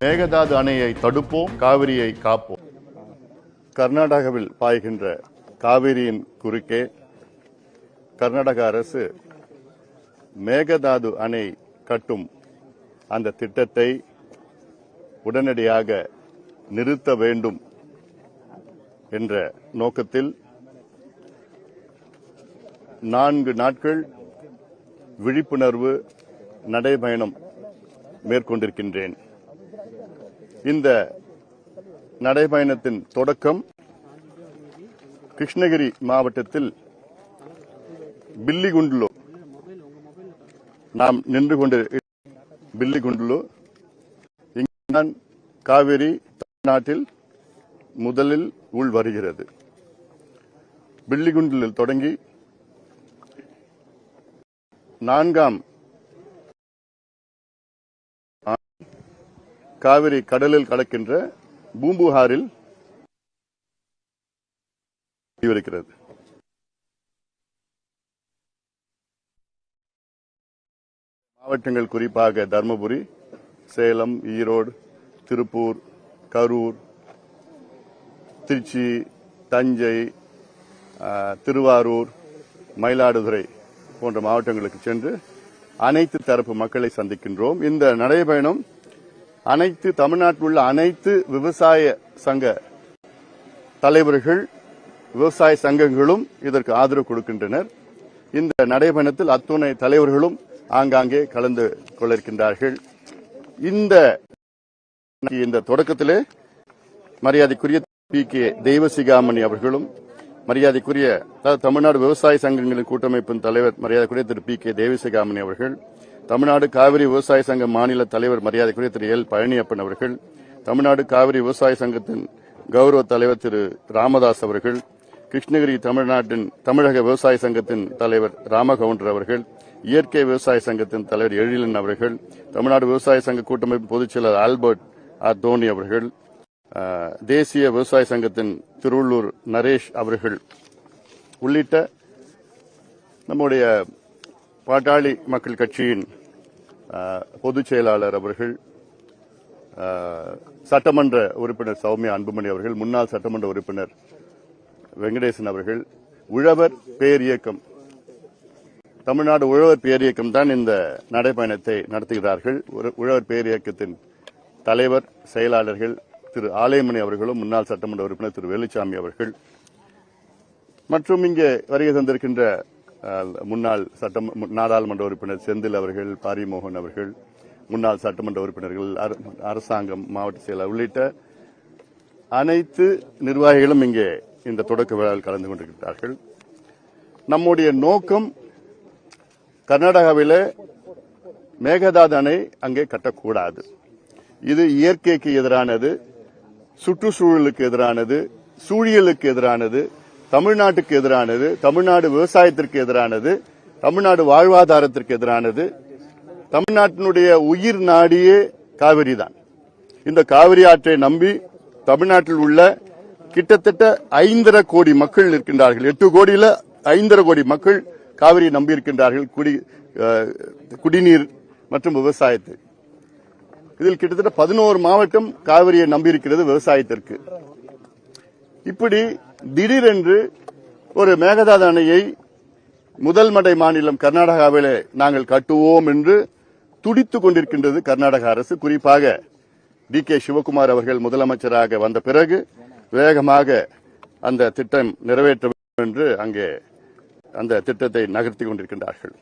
மேகதாது அணையை தடுப்போம், காவிரியை காப்போம். கர்நாடகாவில் பாய்கின்ற காவிரியின் குறுக்கே கர்நாடக அரசு மேகதாது அணை கட்டும் அந்த திட்டத்தை உடனடியாக நிறுத்த வேண்டும் என்ற நோக்கத்தில் 4 நாட்கள் விழிப்புணர்வு நடைபயணம் மேற்கொண்டிருக்கின்றேன். இந்த நடைபயணத்தின் தொடக்கம் கிருஷ்ணகிரி மாவட்டத்தில் பில்லிகுண்டுலு நாம் நின்று கொண்டு பில்லிகுண்டுலு இங்குதான் காவிரி தமிழ்நாட்டில் முதலில் உள் வருகிறது. பில்லிகுண்டில் தொடங்கி 4ஆம் காவிரி கடலில் கலக்கின்ற பூம்புகாரில் இருக்கிறது. மாவட்டங்கள் குறிப்பாக தருமபுரி, சேலம், ஈரோடு, திருப்பூர், கரூர், திருச்சி, தஞ்சை, திருவாரூர், மயிலாடுதுறை போன்ற மாவட்டங்களுக்கு சென்று அனைத்து தரப்பு மக்களை சந்திக்கின்றோம். இந்த நடைபயணம் அனைத்து தமிழ்நாட்டில் உள்ள அனைத்து விவசாய சங்க தலைவர்கள், விவசாய சங்கங்களும் இதற்கு ஆதரவு கொடுக்கின்றனர். இந்த நடைபயணத்தில் அத்துணை தலைவர்களும் ஆங்காங்கே கலந்து கொள்ளிருக்கின்றார்கள். இந்த தொடக்கத்திலே மரியாதைக்குரிய PK தெய்வசிகாமணி அவர்களும், மரியாதைக்குரிய தமிழ்நாடு விவசாய சங்கங்களின் கூட்டமைப்பின் தலைவர் மரியாதைக்குரிய திரு PK தெய்வசிகாமணி அவர்கள், தமிழ்நாடு காவிரி விவசாய சங்க மாநில தலைவர் மரியாதைக்குரிய திரு L பழனியப்பன் அவர்கள், தமிழ்நாடு காவிரி விவசாய சங்கத்தின் கௌரவ தலைவர் திரு ராமதாஸ் அவர்கள், கிருஷ்ணகிரி தமிழக விவசாய சங்கத்தின் தலைவர் ராமகவுண்டர் அவர்கள், இயற்கை விவசாய சங்கத்தின் தலைவர் எழிலன் அவர்கள், தமிழ்நாடு விவசாய சங்க கூட்டமைப்பு பொதுச் செயலர் ஆல்பர்ட் தோனி அவர்கள், தேசிய விவசாய சங்கத்தின் திருவள்ளூர் நரேஷ் அவர்கள் உள்ளிட்ட நம்முடைய பாட்டாளி மக்கள் கட்சியின் பொதுச் செயலாளர் அவர்கள், சட்டமன்ற உறுப்பினர் சௌமியா அன்புமணி அவர்கள், முன்னாள் சட்டமன்ற உறுப்பினர் வெங்கடேசன் அவர்கள், உழவர் பேரியக்கம், தமிழ்நாடு உழவர் பேரியக்கம் தான் இந்த நடைபயணத்தை நடத்துகிறார்கள். உழவர் பேரியக்கத்தின் தலைவர் செயலாளர்கள் திரு ஆலைமணி அவர்களும், முன்னாள் சட்டமன்ற உறுப்பினர் திரு வேலுச்சாமி அவர்கள் மற்றும் இங்கே வருகை தந்திருக்கின்ற முன்னாள் நாடாளுமன்ற உறுப்பினர் செந்தில் அவர்கள், பாரிமோகன் அவர்கள், முன்னாள் சட்டமன்ற உறுப்பினர்கள், அரசாங்கம், மாவட்ட செயலர் உள்ளிட்ட அனைத்து நிர்வாகிகளும் இங்கே இந்த தொடக்க விழாவில் கலந்து கொண்டிருக்கிறார்கள். நம்முடைய நோக்கம் கர்நாடகாவிலே மேகதாது அணை அங்கே கட்டக்கூடாது. இது இயற்கைக்கு எதிரானது, சுற்றுச்சூழலுக்கு எதிரானது, சூழியலுக்கு எதிரானது, தமிழ்நாட்டுக்கு எதிரானது, தமிழ்நாடு விவசாயத்திற்கு எதிரானது, தமிழ்நாடு வாழ்வாதாரத்திற்கு எதிரானது. தமிழ்நாட்டினுடைய உயிர் நாடியே காவிரி தான். இந்த காவிரி ஆற்றை நம்பி தமிழ்நாட்டில் உள்ள கிட்டத்தட்ட 5.5 கோடி மக்கள் இருக்கின்றார்கள். 8 கோடியில 5.5 கோடி மக்கள் காவிரியை நம்பியிருக்கின்றார்கள், குடிநீர் மற்றும் விவசாயத்தை. இதில் கிட்டத்தட்ட 11 மாவட்டம் காவிரியை நம்பியிருக்கிறது விவசாயத்திற்கு. இப்படி திடீரென்று ஒரு மேகதாது அணையை முதல் மடை மாநிலம் கர்நாடகாவிலே நாங்கள் கட்டுவோம் என்று துடித்துக் கொண்டிருக்கின்றது கர்நாடக அரசு. குறிப்பாக DK சிவகுமார் அவர்கள் முதலமைச்சராக வந்த பிறகு வேகமாக அந்த திட்டம் நிறைவேற்ற வேண்டும் என்று அங்கே அந்த திட்டத்தை நகர்த்தி கொண்டிருக்கின்றார்கள்.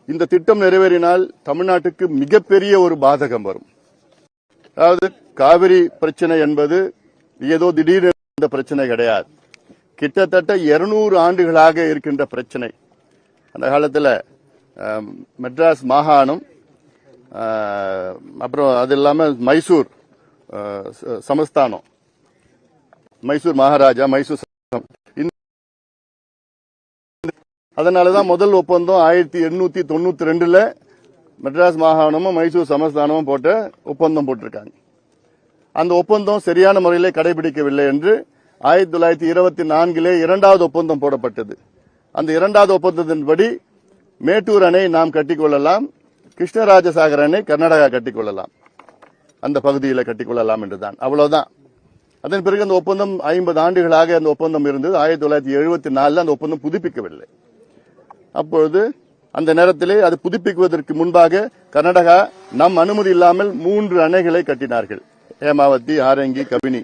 இந்த திட்டம் நிறைவேறினால் தமிழ்நாட்டுக்கு மிகப்பெரிய ஒரு பாதகம் வரும். அதாவது காவிரி பிரச்சனை என்பது ஏதோ திடீரென இந்த பிரச்சனை கிடையாது. கிட்டத்தட்ட 200 ஆண்டுகளாக இருக்கின்ற பிரச்சனை. அந்த காலத்தில் மெட்ராஸ் மாகாணம், அப்புறம் அது இல்லாமல் மைசூர் சமஸ்தானம், மைசூர் மகாராஜா, மைசூர் அதனாலதான் முதல் ஒப்பந்தம் 1892 மெட்ராஸ் மாகாணமும் மைசூர் சமஸ்தானமும் போட்ட ஒப்பந்தம் போட்டிருக்காங்க. அந்த ஒப்பந்தம் சரியான முறையிலே கடைபிடிக்கவில்லை என்று 1924 இரண்டாவது ஒப்பந்தம் போடப்பட்டது. அந்த இரண்டாவது ஒப்பந்தத்தின்படி மேட்டூர் அணை நாம் கட்டிக்கொள்ளலாம், கிருஷ்ணராஜசாகர் அணை கர்நாடகா கட்டிக்கொள்ளலாம். அந்த பகுதியில் கட்டிக்கொள்ளலாம் என்றுதான். அவ்வளவுதான். அதன் பிறகு அந்த ஒப்பந்தம் 50 ஆண்டுகளாக அந்த ஒப்பந்தம் இருந்தது. 1974 அந்த ஒப்பந்தம் புதுப்பிக்கவில்லை. அப்பொழுது அந்த நேரத்திலே அது புதுப்பிக்குவதற்கு முன்பாக கர்நாடகா நம் அனுமதி இல்லாமல் 3 அணைகளை கட்டினார்கள். ஹேமாவதி, ஆரங்கி, கபினி,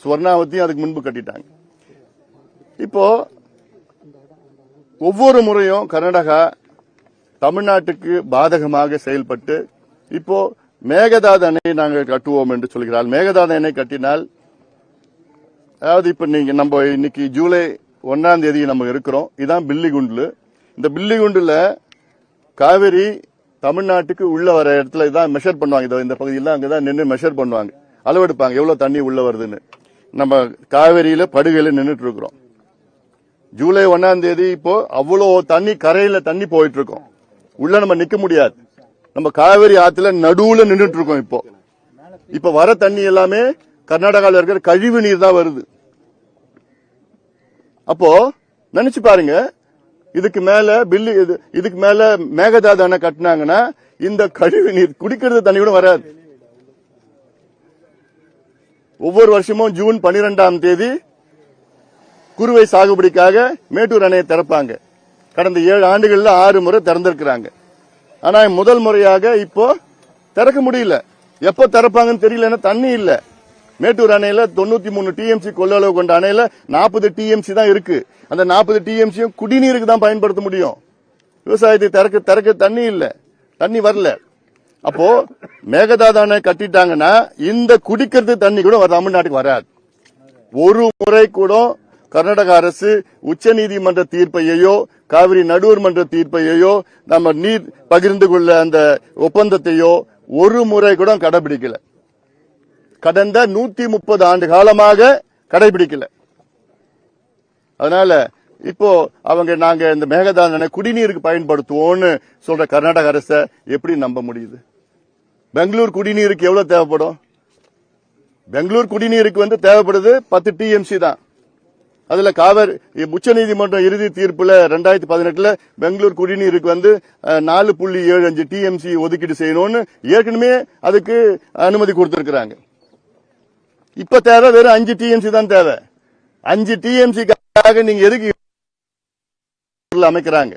சுவர்ணாவதி அதுக்கு முன்பு கட்டிட்டாங்க. இப்போ ஒவ்வொரு முறையும் கர்நாடகா தமிழ்நாட்டுக்கு பாதகமாக செயல்பட்டு இப்போ மேகதாது அணையை நாங்கள் கட்டுவோம் என்று சொல்கிறார். மேகதாது அணை கட்டினால், அதாவது இப்ப நீங்க நம்ம இன்னைக்கு ஜூலை 1ஆம் தேதி நம்ம இருக்கிறோம். இதான் பில்லிகுண்டுல. இந்த பில்லிகுண்டுல காவிரி தமிழ்நாட்டுக்கு உள்ள வர இடத்துல இதான் மெஷர் பண்ணுவாங்க. இந்த பகுதியில் அங்கதான் நின்று மெஷர் பண்ணுவாங்க, அளவெடுப்பாங்க எவ்வளவு தண்ணி உள்ள வருதுன்னு. நம்ம காவிரியில படுகையில நின்றுட்டு இருக்கிறோம். ஜூலை 1ஆம் தேதி இப்போ அவ்வளவு தண்ணி, கரையில தண்ணி போயிட்டு இருக்கோம். உள்ள நம்ம நிக்க முடியாது. நம்ம காவிரி ஆத்துல நடுவுல நின்றுட்டு இருக்கோம். இப்ப வர தண்ணி எல்லாமே கர்நாடகாவில் இருக்கிற கழிவு நீர் தான் வருது. அப்போ நினைச்சு பாருங்க, இதுக்கு மேல மேகதாது அணை கட்டினாங்கன்னா இந்த கழிவு நீர் குடிக்கிறது தண்ணி கூட வராது. ஒவ்வொரு வருஷமும் ஜூன் 12ஆம் தேதி குறுவை சாகுபடிக்காக மேட்டூர் அணையை திறப்பாங்க. கடந்த 7 ஆண்டுகள்ல 6 முறை திறந்திருக்கிறாங்க. ஆனா முதல் முறையாக இப்போ திறக்க முடியல. எப்ப திறப்பாங்கன்னு தெரியல, தண்ணி இல்ல. மேட்டூர் அணையில 93 டிஎம்சி கொள்ளளவு கொண்ட அணையில 40 டிஎம்சி தான் இருக்கு. அந்த 40 டிஎம்சியும் குடிநீருக்கு தான் பயன்படுத்த முடியும். விவசாயத்தை திறக்க தண்ணி இல்ல, தண்ணி வரல. அப்போ மேகதாது அணை கட்டிட்டாங்கன்னா இந்த குடிக்கிறது தண்ணி கூட தமிழ்நாட்டுக்கு வராது. ஒரு முறை கூட கர்நாடக அரசு உச்ச நீதிமன்ற தீர்ப்பையோ காவிரி நடுவர் மன்ற தீர்ப்பையோ நம்ம நீர் பகிர்ந்து கொள்ள அந்த ஒப்பந்தத்தையோ ஒரு முறை கூட கடைபிடிக்கல. கடந்த 130 ஆண்டு காலமாக கடைபிடிக்கல. அதனால இப்போ நாங்க இந்த மேகதாது அணை குடிநீருக்கு பயன்படுத்துவோம்னு சொல்ற கர்நாடக அரசை எப்படி நம்ப முடியுது? பெங்களூர் குடிநீருக்கு எவ்வளவு தேவைப்படும்? பெங்களூர் குடிநீருக்கு தேவைப்படுது 10 டிஎம்சி தான். அதுல காவிரி உச்சநீதிமன்றம் இறுதி தீர்ப்புல 2018 பெங்களூர் குடிநீருக்கு 4.75 டிஎம்சி ஒதுக்கீடு செய்யணும்னு ஏற்கனவே அதுக்கு அனுமதி கொடுத்திருக்கிறாங்க. இப்ப தேவை வெறும் 5 டிஎம்சி தான் தேவை. 5 டிஎம்சிக்காக நீங்க எதுக்கு அமைக்கிறாங்க?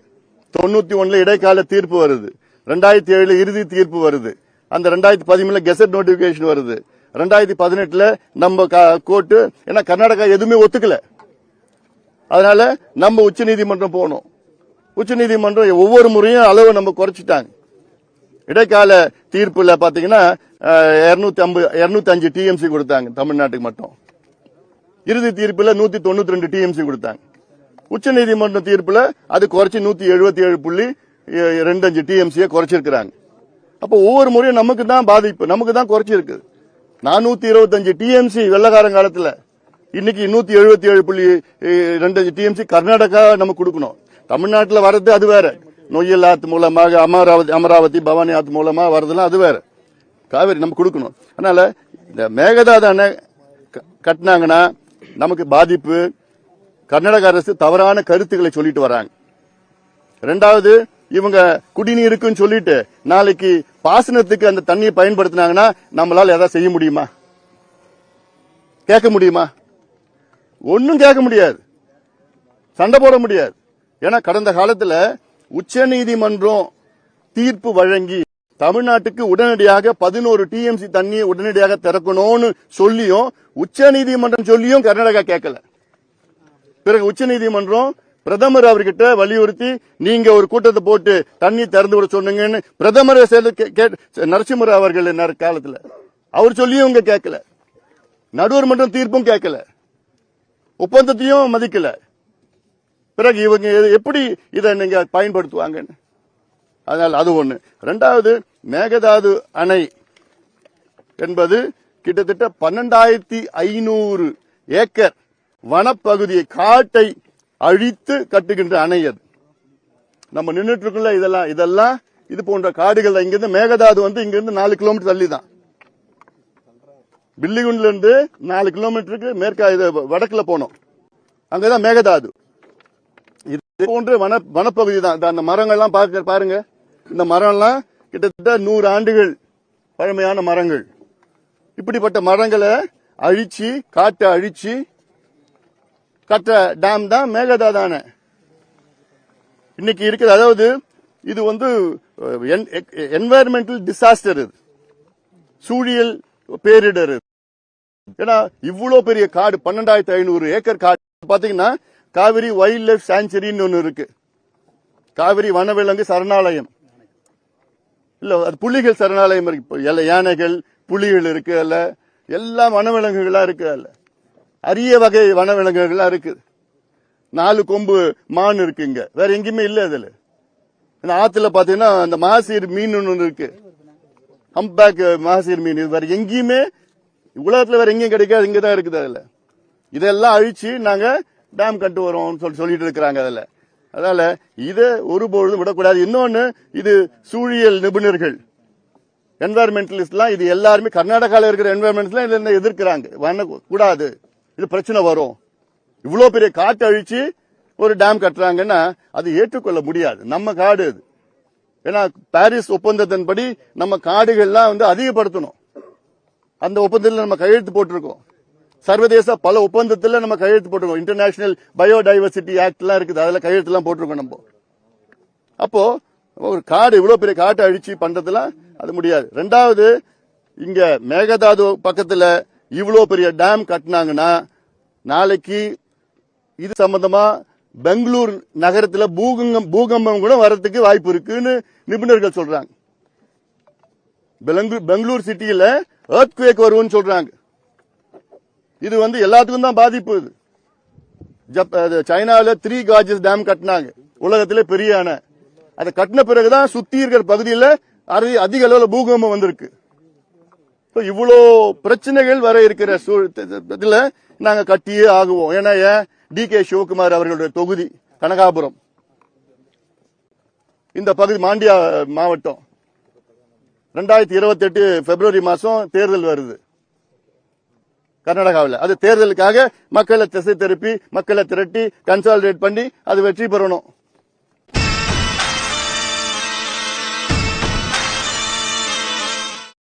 91 இடைக்கால தீர்ப்பு வருது, 2007 இறுதி தீர்ப்பு வருது, அந்த 2013 கெசட் நோட்டிபிகேஷன் வருது, 2018 நம்ம கோர்ட்டு, ஏன்னா கர்நாடகா எதுவுமே ஒத்துக்கல. அதனால நம்ம உச்ச நீதிமன்றம் போனோம். உச்ச நீதிமன்றம் ஒவ்வொரு முறையும் அளவு நம்ம குறைச்சிட்டாங்க. இடைக்கால தீர்ப்புல பாத்தீங்கன்னா 205 டிஎம்சி கொடுத்தாங்க தமிழ்நாட்டுக்கு மட்டும். இறுதி தீர்ப்புல 192 டிஎம்சி கொடுத்தாங்க. உச்ச நீதிமன்ற தீர்ப்புல அது குறைச்சி 177.25 டிஎம்சியை குறைச்சிருக்கிறாங்க. அப்ப ஒவ்வொரு முறையும் நமக்கு தான் பாதிப்பு, நமக்கு தான் குறைச்சிருக்கு. 425 டிஎம்சி வெள்ளக்காரங்காலத்துல, இன்னைக்கு 177.25 டிஎம்சி கர்நாடகா நம்ம கொடுக்கணும். தமிழ்நாட்டில் வர்றது அது வேற, நொய்யல் ஆத்து மூலமாக அமராவதி பவானி ஆத்து மூலமா வரதுலாம் அது வேற. காவிரி நம்ம கொடுக்கணும். அதனால இந்த மேகதாது அணை கட்டினாங்கன்னா நமக்கு பாதிப்பு. கர்நாடக அரசு தவறான கருத்துக்களை சொல்லிட்டு வராங்க. 2வது, இவங்க குடிநீருக்குன்னு சொல்லிட்டு நாளைக்கு பாசனத்துக்கு அந்த தண்ணியை பயன்படுத்தினாங்கன்னா நம்மளால ஏதாவது செய்ய முடியுமா? கேட்க முடியுமா? ஒன்னும் கேட்க முடியாது, சண்டை போட முடியாது. ஏன்னா கடந்த காலத்துல உச்ச நீதிமன்றம் தீர்ப்பு வழங்கி தமிழ்நாட்டுக்கு உடனடியாக 11 டிஎம்சி தண்ணியை உடனடியாக திறக்கணும்னு சொல்லியும் உச்ச நீதிமன்றம் சொல்லியும் கர்நாடகா கேட்கல. பிறகு உச்ச நீதிமன்றம் பிரதமர் அவர்கிட்ட வலியுறுத்தி நீங்க ஒரு கூட்டத்தை போட்டு தண்ணி திறந்து விட சொன்னீங்கன்னு பிரதமர் நரசிம்மராவ் அவர்கள் காலத்துல அவர் சொல்லியும் இங்க கேட்கல. நடுவர் மன்றம் தீர்ப்பும் கேட்கல, ஒப்பந்தத்தையும் மதிக்கல. பிறகு இவங்க எப்படி இதை நீங்க பயன்படுத்துவாங்கன்னு. அதனால அது ஒண்ணு. 2வது, மேகதாது அணை என்பது கிட்டத்தட்ட 12,500 ஏக்கர் வனப்பகுதியை, காட்டை அழித்து கட்டுகின்ற அணை அது. நம்ம நின்றுட்டு இருக்கோம்ல, இதெல்லாம் இது போன்ற காடுகள். இங்கிருந்து மேகதாது இங்கிருந்து 4 கிலோமீட்டர் தள்ளி தான். பில்லிகுண்ட்ல இருந்து 4 கிலோமீட்டருக்கு வடக்குல போனோம், அங்கதான் மேகதாது. இது போன்ற வனப்பகுதி தான். அந்த மரங்கள்லாம் பாருங்க, இந்த மரம்லாம் கிட்டத்தட்ட 100 ஆண்டுகள் பழமையான மரங்கள். இப்படிப்பட்ட மரங்களை அழிச்சு காட்டை அழிச்சு கட்ட டேம் தான் மேகதாதான இன்னைக்கு இருக்குது. அதாவது இது வந்து என்வாயர்மெண்டல் டிசாஸ்டர், இது சூழியல் பேரிடர். ஏன்னா இவ்வளவு பெரிய காடு 12,500 ஏக்கர் காடு பாத்தீங்கன்னா காவிரி வைல்ட் லைஃப் சாங்சுரின்னு ஒன்னு இருக்கு. காவிரி வனவிலங்கு சரணாலயம் இல்ல, அது புலிகள் சரணாலயம் இருக்கு. யானைகள் புலிகள் இருக்கு, அல்ல எல்லா வனவிலங்குகளா இருக்கு, அல்ல அரிய வகை வனவிலங்குகளா இருக்கு. 4 கொம்பு மான் இருக்குங்க, வேற எங்கேயுமே இல்ல. அதுல ஆத்துல பாத்தீங்கன்னா அந்த மகாசீர் மீன் ஒன்று இருக்கு, ஹம்பேக் மகாசீர் மீன். இது வேற எங்கேயுமே உலகத்துல வேற எங்கேயும் கிடைக்காது, இங்கதான் இருக்குது. அதுல இதெல்லாம் அழிச்சு நாங்க டேம் கட்டு வரோம் சொல்லிட்டு இருக்கிறாங்க. அதுல அதனால இதை ஒருபொழுதும் விடக்கூடாது. இன்னொன்னு, இது சூழியல் நிபுணர்கள் என்வாயர்மெண்டலிஸ்ட்லாம் இது எல்லாருமே கர்நாடகாவில் இருக்கிற என்வாயர்மெண்ட்ஸ்லாம் இதுல எதிர்க்கிறாங்க. கூடாது, இது பிரச்சனை வரும். இவ்வளவு பெரிய காட்டு அழிச்சு ஒரு டேம் கட்டுறாங்கன்னா அது ஏற்றுக்கொள்ள முடியாது. நம்ம காடு அது. ஏன்னா பாரிஸ் ஒப்பந்தத்தின்படி நம்ம காடுகள்லாம் வந்து அதிகப்படுத்தணும். அந்த ஒப்பந்தத்தில் நம்ம கையெழுத்து போட்டிருக்கோம். சர்வதேச பல ஒப்பந்தத்தில் நம்ம கையெழுத்து போட்டிருக்கோம். இன்டர்நேஷனல் பயோடைவர்சிட்டி ஆக்ட் எல்லாம் இருக்குது, அதுல கையெழுத்து எல்லாம் போட்டிருக்கோம் நம்ம. அப்போ ஒரு காடு இவ்வளவு பெரிய காட்டை அழிச்சு பண்றதுலாம் அது முடியாது. ரெண்டாவது, இங்க மேகதாது பக்கத்துல இவ்வளவு பெரிய டேம் கட்டினாங்கன்னா நாளைக்கு இது சம்பந்தமா பெங்களூர் நகரத்துல பூகம்பம் கூட வரதுக்கு வாய்ப்பு இருக்குன்னு நிபுணர்கள் சொல்றாங்க. பெங்களூர் சிட்டியில எர்த்குவேக் வரும்னு சொல்றாங்க. இது வந்து எல்லாத்துக்கும் தான் பாதிப்பு. சைனாவில் 3 கார்ஜஸ் டேம் கட்டினாங்க, உலகத்திலே பெரிய அணை. அதை கட்டின பிறகுதான் சுத்தி இருக்கிற பகுதியில் அதிக அளவில் பூகம்பம் வந்திருக்கு. இவ்வளோ பிரச்சனைகள் வர இருக்கிற இதுல நாங்க கட்டியே ஆகுவோம். ஏன்னா DK சிவகுமார் அவர்களுடைய தொகுதி கனகாபுரம், இந்த பகுதி மாண்டியா மாவட்டம். 2028 பிப்ரவரி மாசம் தேர்தல் வருது கர்நாடகாவில். அது தேர்தலுக்காக மக்களை திசை திருப்பி மக்களை திரட்டி கன்சாலிடேட் பண்ணி அது வெற்றி பெறணும்.